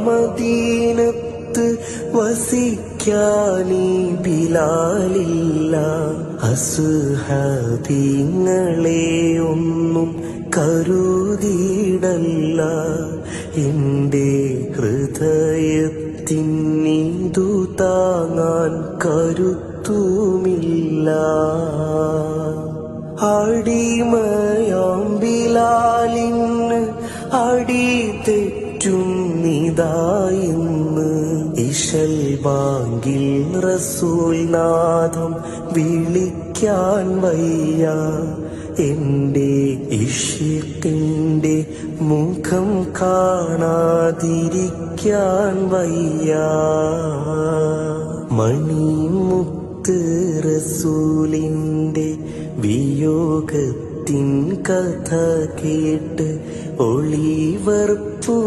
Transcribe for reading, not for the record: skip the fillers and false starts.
മദീനത്ത് വസിക്കാനീ ബിലാലില്ല. അസ്ഹാബിങ്ങളെ ഒന്നും കരുതിയിടല്ല. എന്റെ ഹൃദയത്തിനീതു താങ്ങാൻ കരുത്തുമില്ല. അടിമയാം ബിലാലിന് അടി തെറ്റുന്നിതായിന്ന്. ഇശൽ ബാങ്കിൽ റസൂൽ നാദം വിളിക്കാൻ വയ്യ. എന്റെ ഇഷ്കിന്റെ മുഖം കാണാതിരിക്കാൻ വയ്യ. മണിമുത്ത് റസൂലിന്റെ വിയോഗത്തിൻ കഥ കേട്ട് ഒളിവർപ്പു